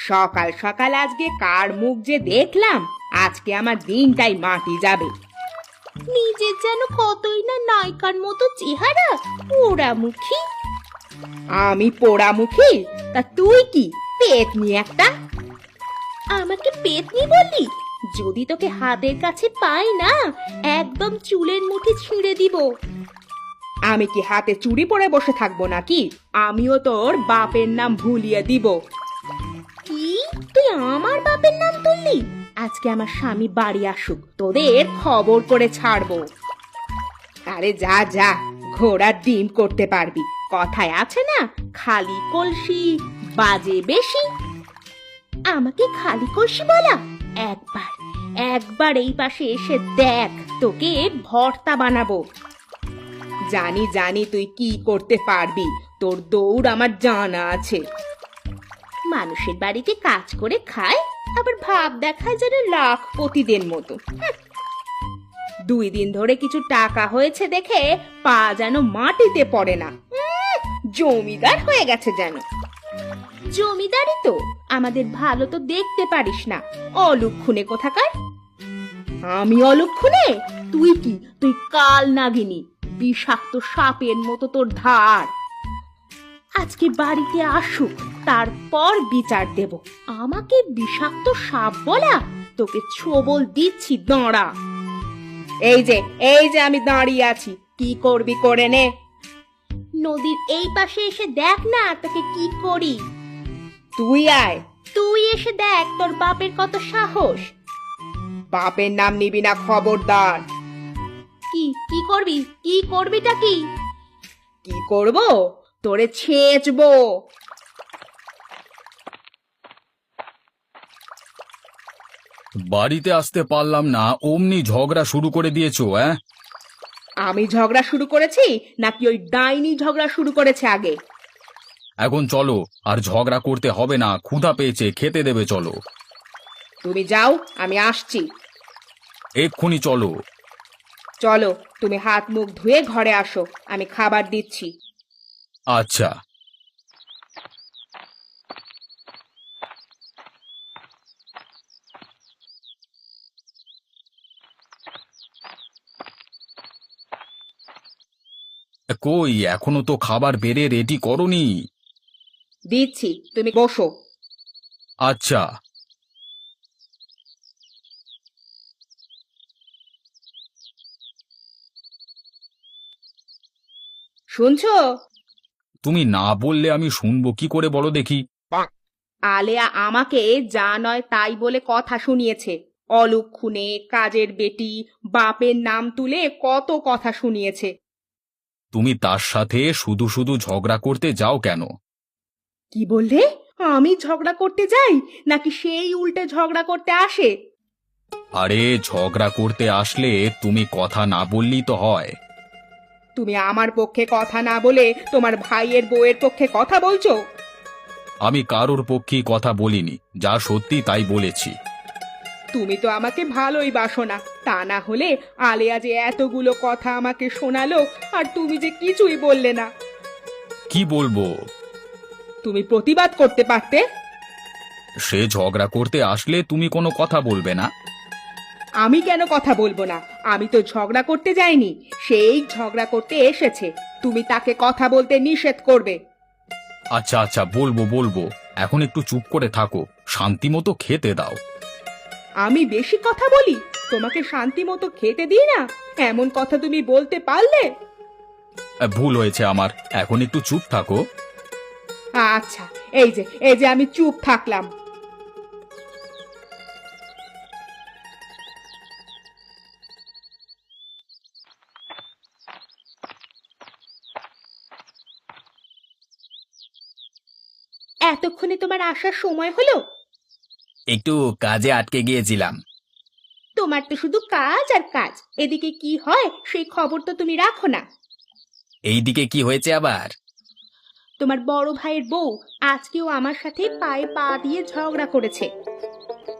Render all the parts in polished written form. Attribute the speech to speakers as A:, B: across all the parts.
A: সকাল সকাল আজকে কার মুখ যে দেখলাম, আজকে আমার দিনটাই মাটি যাবে। নিজের যেন কতই না নায়িকার মতো চেহারা, পোড়ামুখী। আমি পোড়ামুখী? তা তুই কি পেতনি একটা? আমাকে পেতনি বললি? যদি তোকে হাতের কাছে পাই না, একদম চুলের মুঠি ছিঁড়ে দিব। আমি কি হাতে চুড়ি পরে বসে থাকবো নাকি? আমিও তোর বাপের নাম ভুলিয়ে দিব। কি, তুই আমার বাপের নাম তুললি? আজকে আমার স্বামী বাড়ি আসুক, তোদের খবর করে ছাড়বো। আরে যা যা, ঘোড়ার ডিম করতে পারবি। কথায় আছে না, খালি কলসি বাজে বেশি। আমাকে খালি কলসি বলা? একবার একবার এই পাশে এসে দেখ, তোকে ভর্তা বানাবো। জানি জানি তুই কি করতে পারবি, তোর দৌড় আমার জানা আছে। মানুষের বাড়িতে কাজ করে খায়, আবার ভাব দেখায় যেন লাখপতিদের মতো। 2 দিন ধরে কিছু টাকা হয়েছে দেখে পা যেন মাটিতে পড়ে না। জমিদার হয়ে গেছে যেন। জমিদারি তো, আমাদের ভালো তো দেখতে পারিস না, অলক্ষণে কোথাকার। আমি অলক্ষণে? তুই কি? তুই কাল নাগিনী, বিষাক্ত সাপের মতো তোর ধার। আজকে বাড়িতে আসুক, তারপর বিচার দেব। আমাকে বিষাক্ত সাপ বলা? তোকে ছোবল দিচ্ছি, দাঁড়া। এই যে আমি দাঁড়িয়ে আছি, কি করবি করে নে। নদীর এই পাশে এসে দেখ না তোকে কি করি। তুই আয়। তুই এসে দেখ তোর বাপের কত সাহস। বাপের নাম নিবি না, খবরদার। কি কি করবি? কি করবিটা কি? কি করব? তোরে ছেঁচবো।
B: বাড়িতে আসতে পারলাম না, অমনি ঝগড়া শুরু করে দিয়েছো।
A: আমি ঝগড়া শুরু করেছি নাকি ওই ডাইনি ঝগড়া শুরু করেছে আগে?
B: এখন চলো, আর ঝগড়া করতে হবে না, ক্ষুধা পেয়েছে, খেতে দেবে, চলো।
A: তুমি যাও, আমি আসছি।
B: এক্ষুনি চলো।
A: চলো, তুমি হাত মুখ ধুয়ে ঘরে আসো, আমি খাবার দিচ্ছি।
B: আচ্ছা। কই, এখনো তো খাবার বেড়ে রেডি করনি।
A: দিচ্ছি, তুমি বসো।
B: আচ্ছা।
A: শুনছো?
B: তুমি না বললে আমি শুনবো কি করে, বলো দেখি।
A: আলেয়া আমাকে যা নয় তাই বলে কথা শুনিয়েছে। অলক্ষণে, কাজের বেটি, বাপের নাম তুলে কত কথা শুনিয়েছে।
B: তুমি তার সাথে শুধু শুধু ঝগড়া করতে যাও কেন?
A: কি বললে? আমি ঝগড়া করতে যাই নাকি সেই উল্টে ঝগড়া করতে আসে?
B: আরে ঝগড়া করতে আসলে তুমি কথা না বললেই তো হয়।
A: তুমি আমার পক্ষে কথা না বলে তোমার ভাইয়ের বউয়ের পক্ষে কথা বলছো।
B: আমি কারোর পক্ষেই কথা বলিনি, যা সত্যি তাই বলেছি।
A: তুমি তো আমাকে ভালোই বাসো না, তা না হলে আলেয়া যে এতগুলো কথা আমাকে শোনালো, আর তুমি যে কিছুই বললে না।
B: কি বলবো?
A: তুমি প্রতিবাদ করতে পারতে।
B: সে ঝগড়া করতে আসলে তুমি কোনো কথা বলবে না?
A: আমি কেন কথা বলবো না? আমি তো ঝগড়া করতে যাইনি, সেই ঝগড়া করতে এসেছে। তুমি তাকে কথা বলতে নিষেধ করবে।
B: আচ্ছা আচ্ছা, বলবো বলবো, এখন একটু চুপ করে থাকো, শান্তি মতো খেতে দাও।
A: আমি বেশি কথা বলি? তোমাকে শান্তি মতো খেতে দিই না, এমন কথা তুমি বলতে পারলে?
B: ভুল হয়েছে আমার, এখন একটু চুপ থাকো।
A: আচ্ছা, এই যে আমি চুপ থাকলাম। এতক্ষণে তোমার আসার সময় হলো?
B: একটু কাজে আটকে গিয়েছিলাম।
A: তোমার তো শুধু কাজ আর কাজ, এদিকে কি হয় সেই খবর তো তুমি রাখো না।
B: এইদিকে কি হয়েছে আবার?
A: তোমার বড় ভাইয়ের বউ আজকেও আমার সাথে পায়ে পা দিয়ে ঝগড়া করেছে।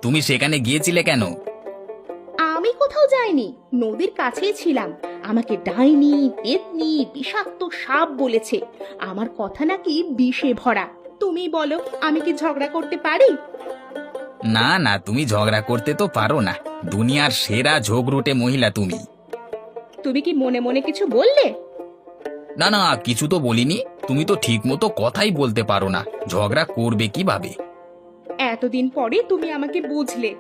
B: তুমি সেখানে গিয়েছিলে কেন?
A: আমি কোথাও যাইনি, নদীর কাছেই ছিলাম। আমাকে ডাইনি, পেতনি, বিষাক্ত সাপ বলেছে। আমার কথা নাকি বিষে ভরা। তুমি বলো, আমি কি ঝগড়া করতে পারি?
B: না না, তুমি ঝগড়া করতে তো পারো না। দুনিয়ার সেরা ঝগড়ুটে মহিলা তুমি।
A: তুমি কি মনে মনে কিছু বললে?
B: না না, কিছু তো বলিনি। তুমি তো ঠিক মতো কথাই বলতে পারো না, ঝগড়া করবে কিভাবে?
A: এতদিন পরে তুমি আমাকে বুঝলে।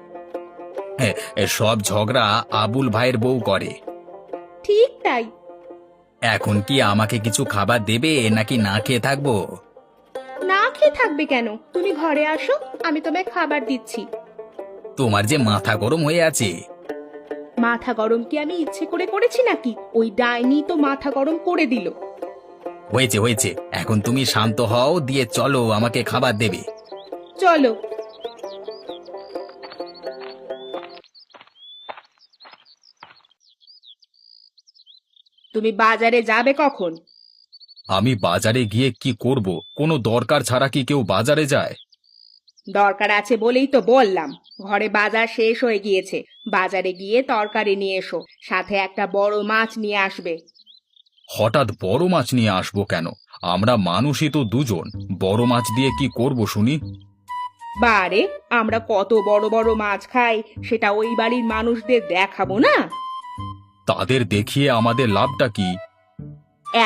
B: হ্যাঁ, সব ঝগড়া আবুল ভাইয়ের বউ করে।
A: ঠিক তাই।
B: এখন কি আমাকে কিছু খাবার দেবে নাকি না খেয়ে থাকবো?
A: না খেয়ে থাকবে কেন? তুমি ঘরে আসো, আমি তোমায় খাবার দিচ্ছি।
B: তোমার যে মাথা গরম হয়ে আছে।
A: মাথা গরম কি আমি ইচ্ছে করে করেছি নাকি? ওই ডাইনি তো মাথা গরম করে দিল।
B: হয়েছে হয়েছে, এখন তুমি শান্ত হও, দিয়ে চলো, আমাকে খাবার দেবে।
A: চলো। তুমি বাজারে যাবে কখন?
B: আমি বাজারে গিয়ে কি করব? কোনো দরকার ছাড়া কি কেউ বাজারে যায়?
A: দরকার আছে বলেই তো বললাম। ঘরে বাজার শেষ হয়ে গিয়েছে। বাজারে গিয়ে তরকারি নিয়ে এসো, সাথে একটা বড় মাছ নিয়ে আসবে।
B: হঠাৎ বড় মাছ নিয়ে আসবো কেন? আমরা মানুষই তো দুজন, বড় মাছ দিয়ে কি করব শুনি?
A: বারে, আমরা কত বড় বড় মাছ খাই, সেটা ওই বাড়ির মানুষদের দেখাবো না?
B: তাদের দেখিয়ে আমাদের লাভটা কি?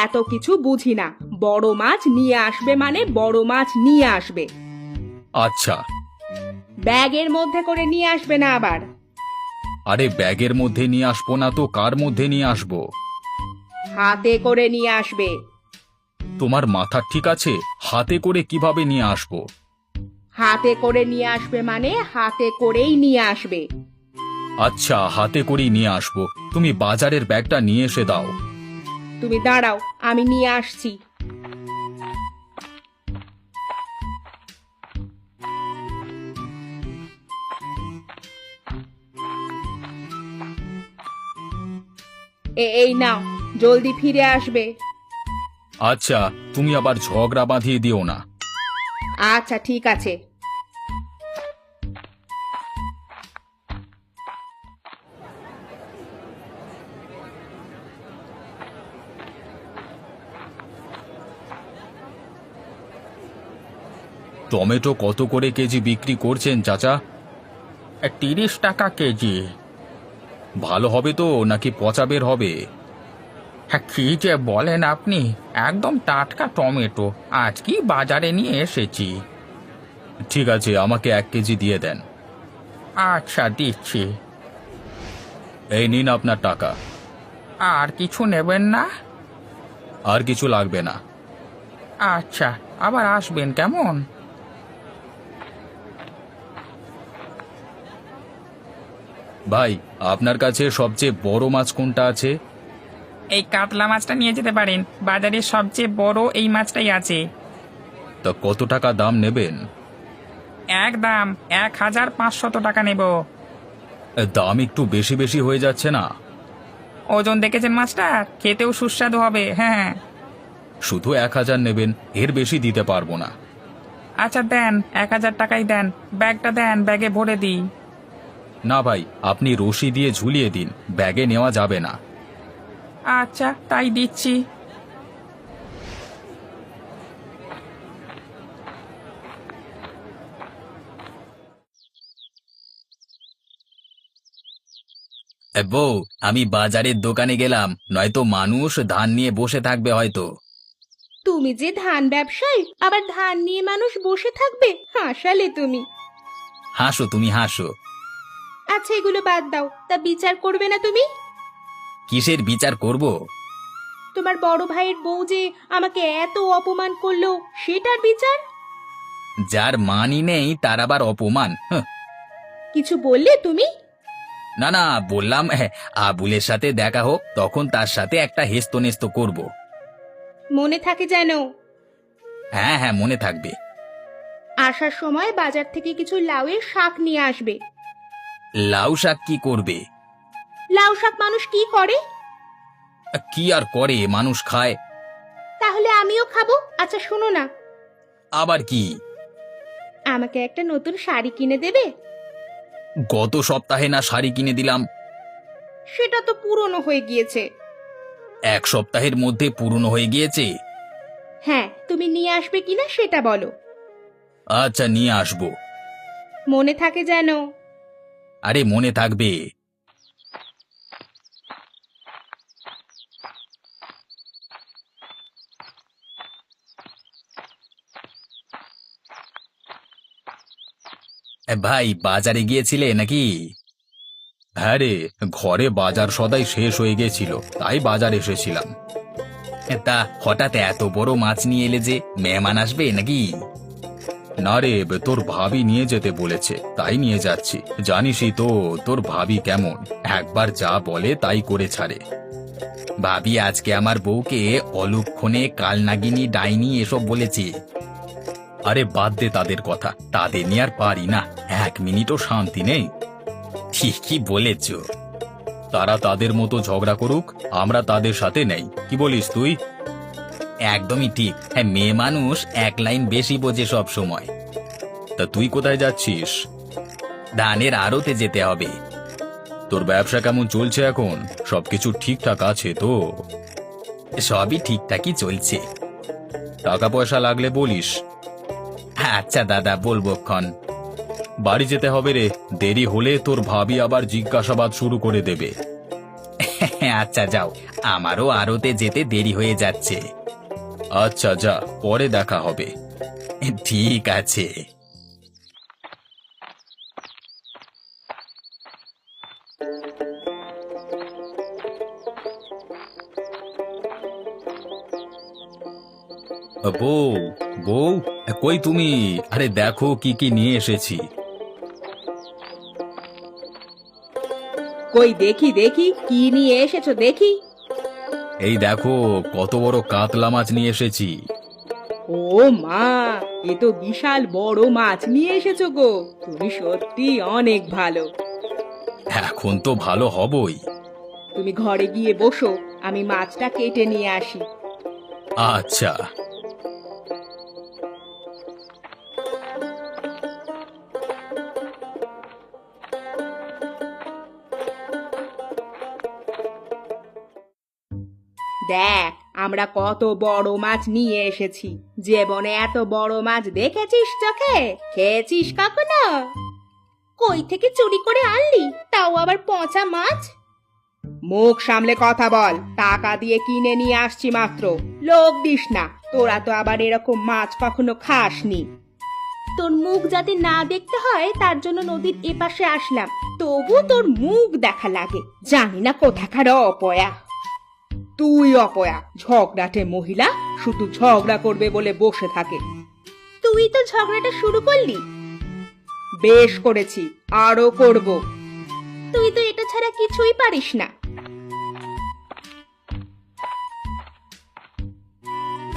A: এত কিছু বুঝি না। বড় মাছ নিয়ে আসবে মানে বড় মাছ নিয়ে আসবে।
B: আচ্ছা।
A: ব্যাগের মধ্যে করে নিয়ে আসবে না আবার।
B: আরে ব্যাগের মধ্যে নিয়ে আসবো না তো কার মধ্যে নিয়ে আসবো?
A: হাতে করে নিয়ে আসবে।
B: তোমার মাথা ঠিক আছে? হাতে করে কিভাবে নিয়ে আসবো?
A: হাতে করে নিয়ে আসবে মানে হাতে করেই নিয়ে আসবে।
B: আচ্ছা, হাতে করেই নিয়ে আসবো। তুমি বাজারের ব্যাগটা নিয়ে এসে দাও।
A: তুমি দাঁড়াও, আমি নিয়ে আসছি। এই নাও, জলদি ফিরে আসবে।
B: আচ্ছা, তুমি আবার ঝগড়া বাঁধিয়ে দিও না।
A: আচ্ছা ঠিক আছে।
B: টমেটো কত করে কেজি বিক্রি করছেন চাচা?
C: 30 টাকা কেজি।
B: ভালো হবে তো নাকি পচা বের হবে?
C: হ্যাঁ, কি যে বলেন আপনি! একদম টাটকা টমেটো, আজকেই বাজারে নিয়ে এসেছি।
B: ঠিক আছে, আমাকে 1 কেজি দিয়ে দেন।
C: আচ্ছা, দিচ্ছি।
B: এই নিন আপনার টাকা।
C: আর কিছু নেবেন না?
B: আর কিছু লাগবে না।
C: আচ্ছা, আবার আসবেন কেমন?
B: ভাই, আপনার কাছে সবচেয়ে বড় মাছ কোনটা আছে?
C: এই কাতলা মাছটা নিয়ে যেতে পারেন, বাজারে সবচেয়ে বড় এই মাছটাই আছে।
B: তা কত টাকা দাম নেবেন?
C: একদম 1500 টাকা নেব।
B: দাম একটু বেশি বেশি হয়ে যাচ্ছে না?
C: ওজন দেখেছেন মাছটা? খেতেও সুস্বাদু হবে। হ্যাঁ।
B: শুধু 1000 নেবেন, এর বেশি দিতে পারবো না।
C: আচ্ছা দেন, 1000 টাকাই দেন। ব্যাগটা দেন, ব্যাগে ভরে দিই।
B: না ভাই, আপনি রশি দিয়ে ঝুলিয়ে দিন, ব্যাগে নেওয়া যাবে না।
C: আচ্ছা, তাই দিচ্ছি।
B: বউ, আমি বাজারের দোকানে গেলাম, নয়তো মানুষ ধান নিয়ে বসে থাকবে হয়তো।
A: তুমি যে ধান ব্যবসায়ী, আবার ধান নিয়ে মানুষ বসে থাকবে? হাসালে তুমি।
B: হাসো, তুমি হাসো।
A: আচ্ছা এগুলো বাদ দাও, তা বিচার করবে না তুমি?
B: কিসের বিচার করব?
A: তোমার বড় ভাইয়ের বউ যে আমাকে এত অপমান করলো, সেটার বিচার।
B: যার মানই নেই তার আবার অপমান? হাহ।
A: কিছু বললে তুমি?
B: না না, বললাম আবুলের সাথে দেখা হোক, তখন তার সাথে একটা হেস্তনেস্ত করব।
A: মনে থাকে যেন।
B: হ্যাঁ হ্যাঁ, মনে থাকবে।
A: আসার সময় বাজার থেকে কিছু লাউয়ের শাক নিয়ে আসবে।
B: লাউ শাক কি করবে?
A: লাউ শাক মানুষ কি করে?
B: কি আর করে, মানুষ খায়।
A: তাহলে আমিও খাবো। আচ্ছা শোনো না,
B: আবার কি?
A: আমাকে একটা নতুন শাড়ি কিনে দেবে?
B: গত সপ্তাহে না শাড়ি কিনে দিলাম?
A: সেটা তো পুরনো হয়ে গিয়েছে।
B: এক সপ্তাহের মধ্যে পূর্ণ হয়ে গিয়েছে।
A: হ্যাঁ, তুমি নিয়ে আসবে কিনা সেটা বলো।
B: আচ্ছা, নিয়ে আসবো।
A: মনে থাকে যেন।
B: আরে মনে থাকবে। ভাই, বাজারে গিয়েছিলে নাকি? হ্যাঁ রে, ঘরে বাজার সদাই শেষ হয়ে গেছিল, তাই বাজার এসেছিলাম। তা হঠাৎ এত বড় মাছ নিয়ে এলে যে, মেহমান আসবে নাকি? না রে, তোর ভাবি নিয়ে যেতে বলেছে, তাই নিয়ে যাচ্ছি। জানিসই তো তোর ভাবি কেমন, একবার যা বলে তাই করে ছাড়ে। ভাবি আজকে আমার বউকে অলক্ষণে কালনাগিনী ডাইনি এসব বলেছে। আরে বাদ দে তাদের কথা, তাদের নিয়ে আর পারি না, এক মিনিটও শান্তি নেই। ঠিকই বলেছ। তারা তাদের মতো ঝগড়া করুক, আমরা তাদের সাথে নেই, কি বলিস তুই? একদমই ঠিক। হ্যাঁ, মেয়ে মানুষ এক লাইন বেশি বোঝে সব সময়। তা তুই কোথায় যাচ্ছিস? ধানের আড়তে যেতে হবে। তোর ব্যবসা কেমন চলছে এখন? সবকিছু ঠিকঠাক আছে তো? সবই ঠিকঠাকই চলছে। টাকা পয়সা লাগলে বলিস। আচ্ছা দাদা, বলবো ক্ষণ। বাড়ি যেতে হবে রে, দেরি হলে তোর ভাবি আবার জিজ্ঞাসাবাদ শুরু করে দেবে। আচ্ছা যাও, আমারও আড়তে যেতে দেরি হয়ে যাচ্ছে। আচ্ছা যা, পরে দেখা হবে। ঠিক আছে। বউ, বউ, কই তুমি? আরে দেখো কি কি নিয়ে এসেছি।
A: কই দেখি দেখি, কি নিয়ে এসেছো দেখি।
B: এই দেখো কত বড় কাতলা মাছ নিয়ে এসেছি।
A: ও মা, এ তো বিশাল বড় মাছ নিয়ে এসেছো গো, তুমি সত্যি অনেক ভালো।
B: এখন তো ভালো হবই।
A: তুমি ঘরে গিয়ে বসো, আমি মাছটা কেটে নিয়ে আসি।
B: আচ্ছা।
A: দেখ, আমরা কত বড় মাছ নিয়ে এসেছি। জীবনে এত বড় মাছ দেখেছিস চোখে? খেয়েছিস কখনো? কই থেকে চুরি করে আনলি, তাও আবার পচা মাছ? মুখ সামলে কথা বল, টাকা দিয়ে কিনে নিয়ে আসছি মাত্র, লোভ দিস না। তোরা তো আবার এরকম মাছ কখনো খাসনি। তোর মুখ যাতে না দেখতে হয় তার জন্য নদীর এপাশে আসলাম, তবু তোর মুখ দেখা লাগে। জানি না কোথাকার অপয়া। তুই অপয়া, ঝগড়াটে মহিলা, শুধু ঝগড়া করবে বলে বসে থাকে। তুই তো ঝগড়াটা শুরু করলি। বেশ করেছি, আরো করব। তুই তো এটা ছাড়া কিছুই পারিস না।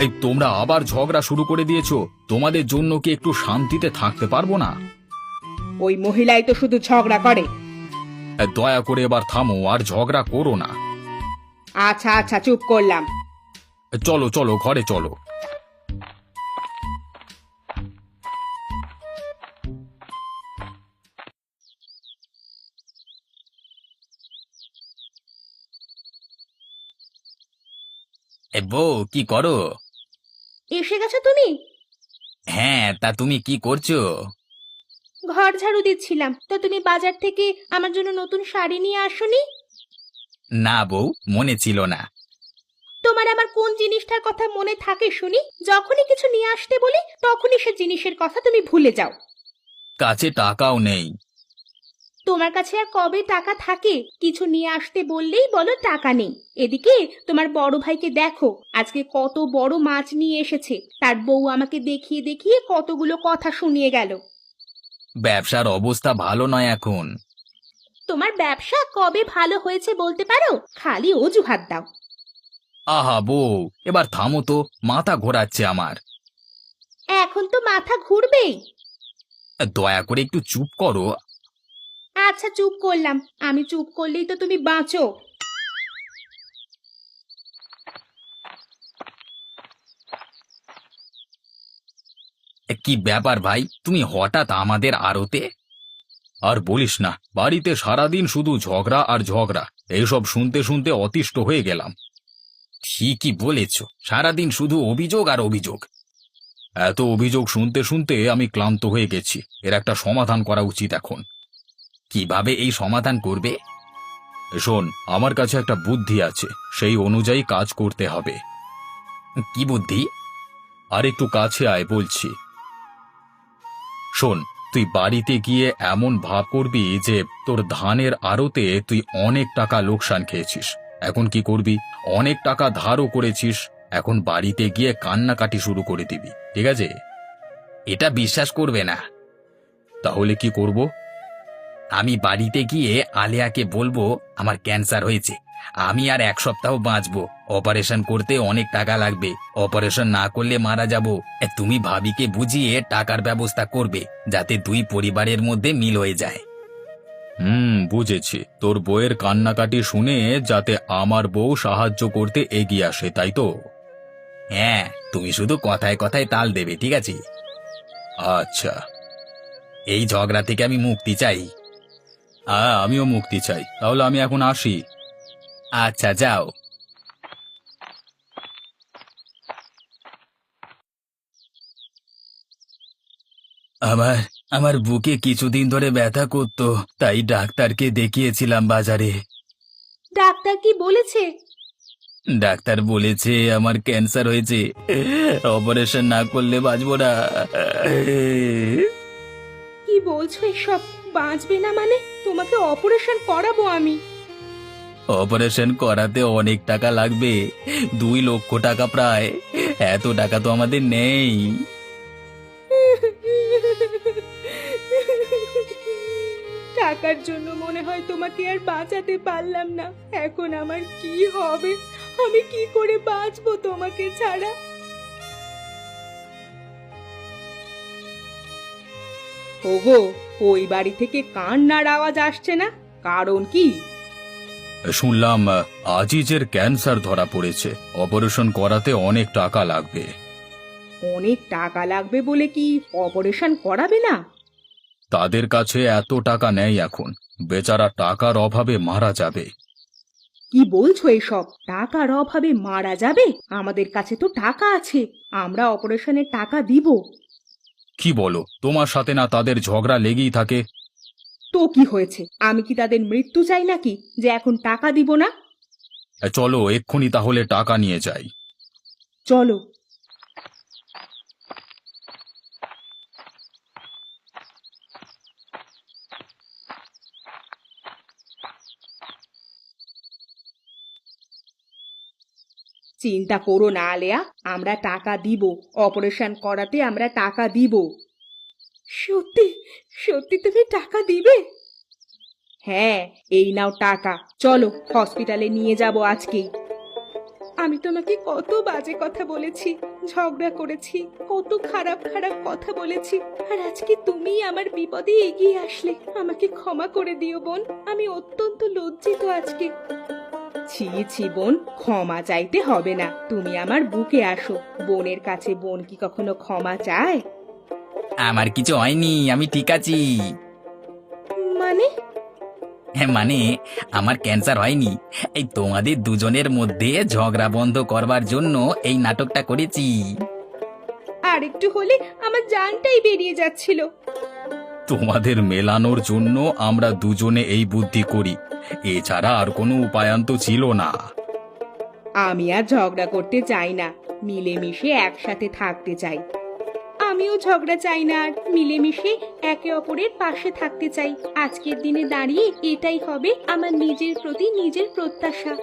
B: এই তোমরা আবার ঝগড়া শুরু করে দিয়েছো, তোমাদের জন্য কি একটু শান্তিতে থাকতে পারবো না?
A: ওই মহিলাই তো শুধু ঝগড়া করে।
B: দয়া করে এবার থামো, আর ঝগড়া করো না।
A: আচ্ছা আচ্ছা, চুপ করলাম।
B: চলো চলো, ঘরে চলো। বউ, কি করো?
A: এসে গেছো তুমি?
B: হ্যাঁ, তা তুমি কি করছো?
A: ঘর ঝাড়ু দিচ্ছিলাম। তো তুমি বাজার থেকে আমার জন্য নতুন শাড়ি নিয়ে আসোনি?
B: না বউ, মনে ছিল না।
A: তোমার আমার কোন জিনিসটার কথা মনে থাকে শুনি? যখনই কিছু নিয়ে আসতে বলি তখনই সে জিনিসের কথা তুমি ভুলে যাও।
B: কাছে টাকাও নেই।
A: তোমার কাছে আর কবে টাকা থাকে? কিছু নিয়ে আসতে বললেই বলো টাকা নেই। এদিকে তোমার বড় ভাইকে দেখো, আজকে কত বড় মাছ নিয়ে এসেছে। তার বউ আমাকে দেখিয়ে দেখিয়ে কতগুলো কথা শুনিয়ে গেল।
B: ব্যবসার অবস্থা ভালো নয় এখন।
A: তোমার ব্যবসা কবে ভালো হয়েছে বলতে পারো? খালি অজুহাত দাও।
B: আহা বউ, এবার থামো তো, মাথা ঘোরাচ্ছে আমার।
A: এখন তো মাথা ঘুরবেই।
B: দয়া করে একটু চুপ করো।
A: আচ্ছা চুপ করলাম। আমি চুপ করলেই তো তুমি বাঁচো।
B: কি ব্যাপার ভাই, তুমি হঠাৎ আমাদের আড়তে? আর বলিস না, বাড়িতে সারাদিন শুধু ঝগড়া আর ঝগড়া, এইসব শুনতে শুনতে অতিষ্ঠ হয়ে গেলাম। ঠিকই বলেছ, সারাদিন শুধু অভিযোগ আর অভিযোগ। এত অভিযোগ শুনতে শুনতে আমি ক্লান্ত হয়ে গেছি। এর একটা সমাধান করা উচিত এখন। কিভাবে এই সমাধান করবে? শোন, আমার কাছে একটা বুদ্ধি আছে, সেই অনুযায়ী কাজ করতে হবে। কি বুদ্ধি? আর একটু কাছে আয় বলছি। শোন, তুই বাড়িতে গিয়ে এমন ভাব করবি যে তোর ধানের আড়তে তুই অনেক টাকা লোকসান খেয়েছিস। এখন কি করবি? অনেক টাকা ধারও করেছিস। এখন বাড়িতে গিয়ে কান্নাকাটি শুরু করে দিবি, ঠিক আছে? এটা বিশ্বাস করবে না। তাহলে কি করব? আমি বাড়িতে গিয়ে আলেয়াকে বলবো আমার ক্যান্সার হয়েছে, আমি আর 1 সপ্তাহ বাঁচবো, অপারেশন করতে অনেক টাকা লাগবে, অপারেশন না করলে মারা যাব। তুমি ভাবিকে বুঝিয়ে টাকার ব্যবস্থা করবে, যাতে দুই পরিবারের মধ্যে মিল হয়ে যায়। বুঝেছি। তোর বউয়ের কান্নাকাটি শুনে যাতে আমার বউ সাহায্য করতে এগিয়ে আসে, তাই তো? হ্যাঁ, তুমি শুধু কথায় কথায় তাল দেবে, ঠিক আছে? আচ্ছা। এই ঝগড়া থেকে আমি মুক্তি চাই। আমিও মুক্তি চাই। তাহলে আমি এখন আসি। আচ্ছা, যাও। আমার আমার বুকে কিছুদিন ধরে ব্যথা করতো, তাই ডাক্তারকে দেখিয়েছিলাম বাজারে।
A: ডাক্তার কি বলেছে?
B: ডাক্তার বলেছে আমার ক্যান্সার হয়েছে, অপারেশন না করলে বাঁচবো না।
A: কি বলছো এসব? বাঁচবে না মানে? তোমাকে অপারেশন করাবো আমি।
B: অপারেশন করাতে অনেক টাকা লাগবে, 2 লক্ষ টাকা প্রায়। এত টাকা তো আমাদের নেই।
A: টাকার জন্য মনে হয় তোমাকে আর বাঁচাতে পারলাম না। এখন আমার কি হবে? আমি কি করে বাঁচবো তোমাকে ছাড়া? ওগো, ওই বাড়ি থেকে কান্নার আওয়াজ আসছে না, কারণ কি?
B: শুনলাম আজিজের ক্যান্সার ধরা পড়েছে, অপারেশন করাতে অনেক টাকা লাগবে।
A: অনেক টাকা লাগবে বলে কি অপারেশন করাবে না?
B: তাদের কাছে এত টাকা নেই এখন, বেচারা টাকার অভাবে মারা যাবে।
A: কি বলছো এসব? টাকার অভাবে মারা যাবে? আমাদের কাছে তো টাকা আছে, আমরা অপারেশনের টাকা দিব।
B: কি বলো? তোমার সাথে না তাদের ঝগড়া লেগেই থাকে?
A: তো কি হয়েছে? আমি কি তাদের মৃত্যু চাই নাকি যে এখন টাকা দিব না?
B: চলো এক্ষুনি তাহলে টাকা নিয়ে যাই।
A: চলো। চিন্তা করো না আলেয়া, আমরা টাকা দিব, অপারেশন করাতে আমরা টাকা দিব। সত্যি? সত্যি তুমি টাকা দিবে? হ্যাঁ, এই নাও টাকা, চলো হসপিটালে নিয়ে যাব আজকেই। আমি তোমাকে কত বাজে কথা বলেছি, ঝগড়া করেছি, কত খারাপ খারাপ কথা বলেছি, আর আজকে তুমিই আমার বিপদে এগিয়ে আসলে। আমাকে ক্ষমা করে দিও বোন, আমি অত্যন্ত লজ্জিত আজকে। ছি ছি বোন, ক্ষমা চাইতে হবে না, তুমি আমার বুকে আসো। বোনের কাছে বোন কি কখনো ক্ষমা চায়?
B: আমার কিছু হয়নি, আমি ঠিক আছি।
A: মানে?
B: হ্যাঁ মানে, আমার ক্যান্সার হয়নি। এই তোমাদের দুজনের মধ্যে ঝগড়া বন্ধ করবার জন্য এই নাটকটা করেছি।
A: আর একটু হলে আমার জানটাই বেরিয়ে যাচ্ছিল।
B: তোমাদের মেলানোর জন্য আমরা দুজনে এই বুদ্ধি করি, এছাড়া আর কোনো উপায়ান্ত ছিল না।
A: আমি আর ঝগড়া করতে চাই না, মিলেমিশে একসাথে থাকতে চাই। আমিও ঝগড়া চাই না, আর মিলেমিশে একে অপরের পাশে থাকতে চাই। আজকের দিনে দাঁড়িয়ে এটাই হবে আমার নিজের প্রতি নিজের প্রত্যাশা।